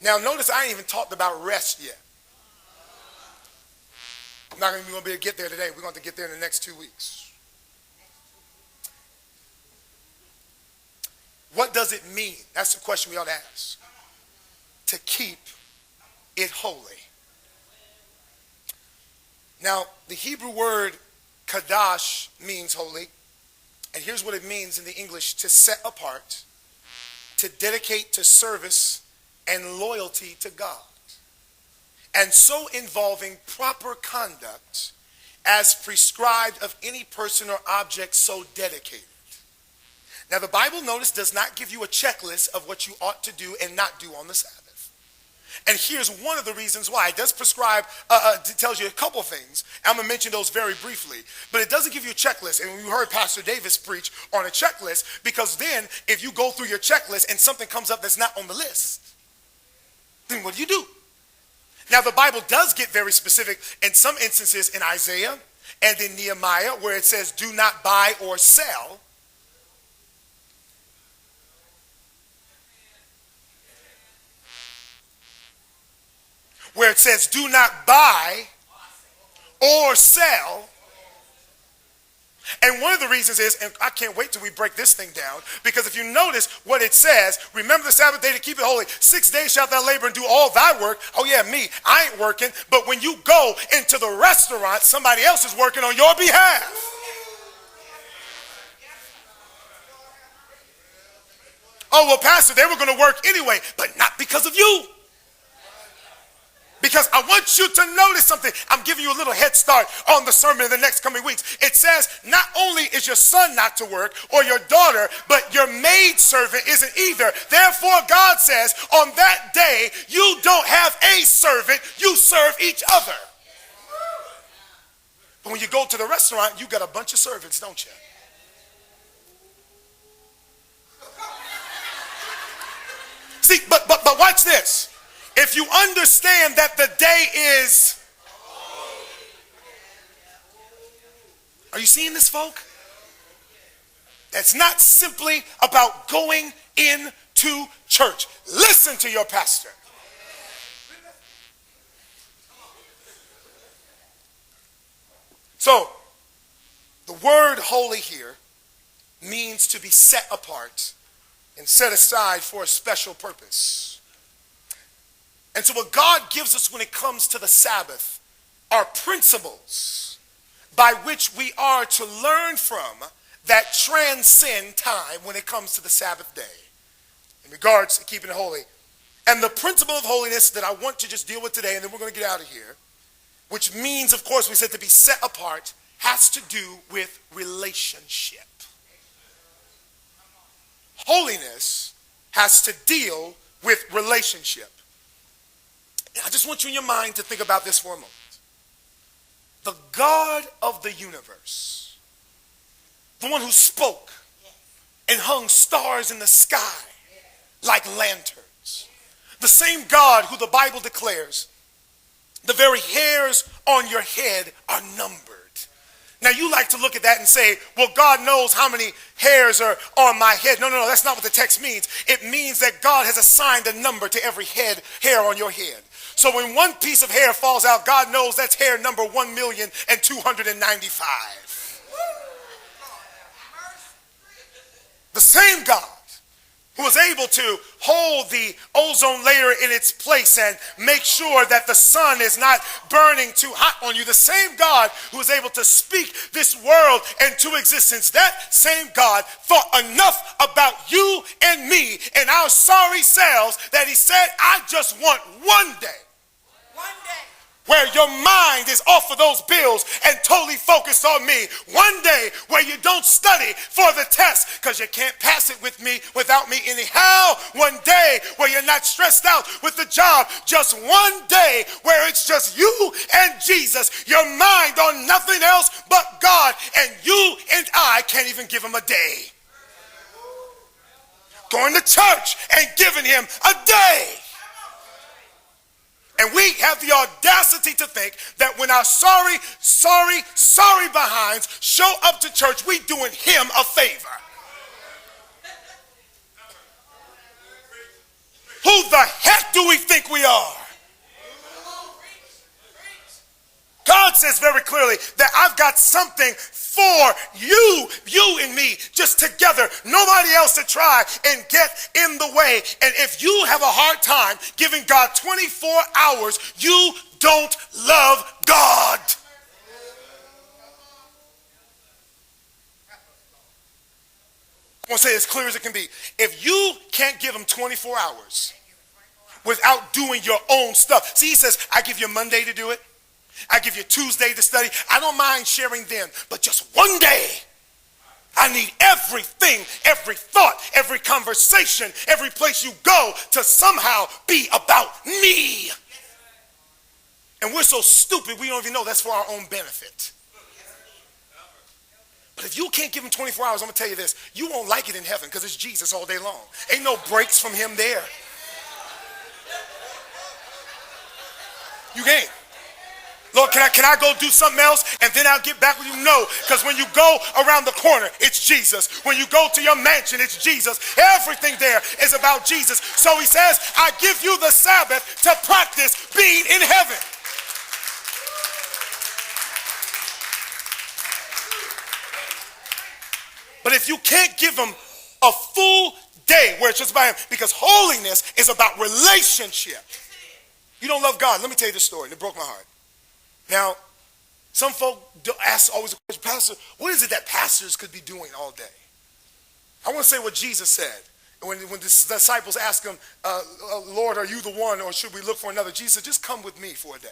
Now notice I ain't even talked about rest yet. I'm not going to be able to get there today. We're going to get there in the next 2 weeks. What does it mean? That's the question we ought to ask. To keep it holy. Now, the Hebrew word kadash means holy. And here's what it means in the English: to set apart, to dedicate to service and loyalty to God. And so involving proper conduct as prescribed of any person or object so dedicated. Now the Bible, notice, does not give you a checklist of what you ought to do and not do on the Sabbath. And here's one of the reasons why. It does prescribe, it tells you a couple things. I'm going to mention those very briefly. But it doesn't give you a checklist. And we heard Pastor Davis preach on a checklist, because then if you go through your checklist and something comes up that's not on the list, then what do? Now the Bible does get very specific in some instances in Isaiah and in Nehemiah, where it says, do not buy or sell. Where it says, do not buy or sell. And one of the reasons is, and I can't wait till we break this thing down, because if you notice what it says, remember the Sabbath day to keep it holy. 6 days shalt thou labor and do all thy work. Oh yeah, me, I ain't working. But when you go into the restaurant, somebody else is working on your behalf. Oh, well, Pastor, they were going to work anyway, but not because of you. Because I want you to notice something. I'm giving you a little head start on the sermon in the next coming weeks. It says not only is your son not to work or your daughter, but your maidservant isn't either. Therefore, God says on that day, you don't have a servant, you serve each other. But when you go to the restaurant, you got a bunch of servants, don't you? See, but watch this. If you understand that the day is, are you seeing this, folk? It's not simply about going into church. Listen to your pastor. So, the word holy here means to be set apart and set aside for a special purpose. And so what God gives us when it comes to the Sabbath are principles by which we are to learn from that transcend time when it comes to the Sabbath day in regards to keeping it holy. And the principle of holiness that I want to just deal with today, and then we're going to get out of here, which means, of course, we said to be set apart, has to do with relationship. Holiness has to deal with relationship. I just want you in your mind to think about this for a moment. The God of the universe, the one who spoke and hung stars in the sky like lanterns, the same God who the Bible declares, the very hairs on your head are numbered. Now you like to look at that and say, well, God knows how many hairs are on my head. No, that's not what the text means. It means that God has assigned a number to every hair on your head. So when one piece of hair falls out, God knows that's hair number 1,295,000. The same God who was able to hold the ozone layer in its place and make sure that the sun is not burning too hot on you. The same God who was able to speak this world into existence. That same God thought enough about you and me and our sorry selves that he said, I just want one day where your mind is off of those bills and totally focused on me. One day where you don't study for the test because you can't pass it without me anyhow. One day where you're not stressed out with the job. Just one day where it's just you and Jesus. Your mind on nothing else but God. And you and I can't even give him a day. Going to church and giving him a day. And we have the audacity to think that when our sorry behinds show up to church, we doing him a favor. Who the heck do we think we are? God says very clearly that I've got something for you and me, just together, nobody else to try and get in the way. And if you have a hard time giving God 24 hours, you don't love God. I'm going to say it as clear as it can be. If you can't give him 24 hours without doing your own stuff. See, he says, I give you Monday to do it. I give you Tuesday to study. I don't mind sharing them, but just one day, I need everything, every thought, every conversation, every place you go to somehow be about me. And we're so stupid, we don't even know that's for our own benefit. But if you can't give him 24 hours, I'm going to tell you this, you won't like it in heaven because it's Jesus all day long. Ain't no breaks from him there. You can't. Lord, can I go do something else and then I'll get back with you? No, because when you go around the corner, it's Jesus. When you go to your mansion, it's Jesus. Everything there is about Jesus. So he says, I give you the Sabbath to practice being in heaven. But if you can't give him a full day where it's just about him, because holiness is about relationship. You don't love God. Let me tell you this story. It broke my heart. Now, some folk ask always the question, Pastor, what is it that pastors could be doing all day? I want to say what Jesus said. When the disciples asked him, Lord, are you the one or should we look for another? Jesus said, just come with me for a day.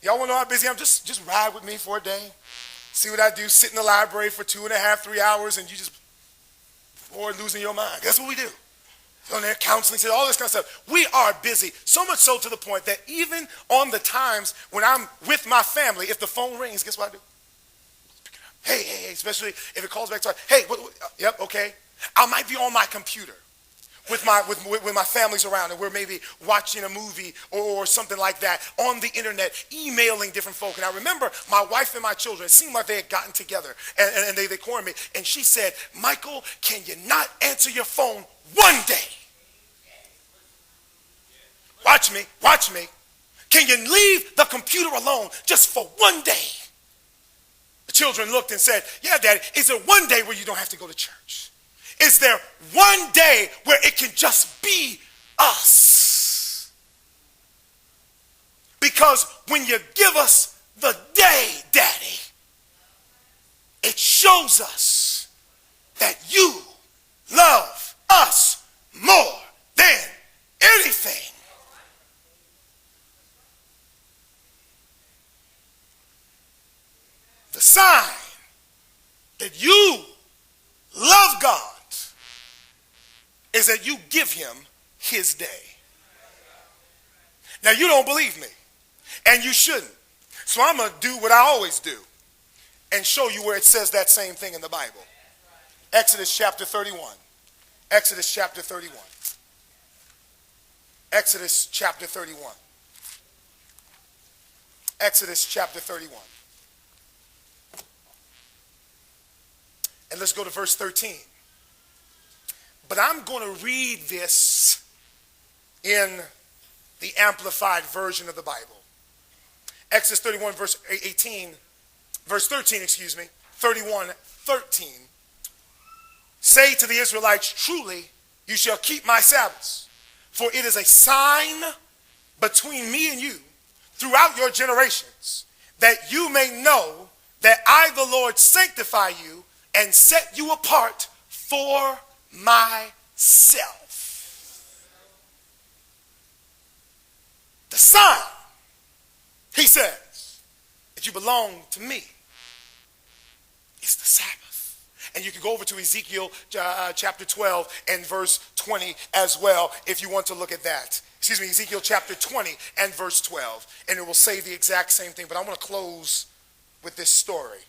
Y'all want to know how busy I am? Just ride with me for a day. See what I do, sit in the library for 2.5, 3 hours and you just bored losing your mind. That's what we do. On their counseling, all this kind of stuff. We are busy, so much so to the point that even on the times when I'm with my family, if the phone rings, guess what I do? Pick it up. Hey, especially if it calls back to, hey, yep, okay. I might be on my computer with my families around and we're maybe watching a movie or something like that on the internet, emailing different folk. And I remember my wife and my children, it seemed like they had gotten together and they cornered me. And she said, Michael, can you not answer your phone one day? Watch me. Can you leave the computer alone just for one day? The children looked and said, yeah, Daddy, is there one day where you don't have to go to church? Is there one day where it can just be us? Because when you give us the day, Daddy, it shows us that you love us more than anything. The sign that you love God is that you give him his day. Now you don't believe me, and you shouldn't. So I'm going to do what I always do and show you where it says that same thing in the Bible. Exodus chapter 31. Exodus chapter 31. Exodus chapter 31. Exodus chapter 31. And let's go to verse 13. But I'm going to read this in the amplified version of the Bible. Exodus 31 verse 13, 31:13. Say to the Israelites, truly you shall keep my Sabbaths, for it is a sign between me and you throughout your generations, that you may know that I, the Lord, sanctify you and set you apart for myself. The sign, he says, that you belong to me is the Sabbath. And you can go over to Ezekiel chapter 12 and verse 20 as well if you want to look at that. Ezekiel chapter 20 and verse 12. And it will say the exact same thing. But I want to close with this story.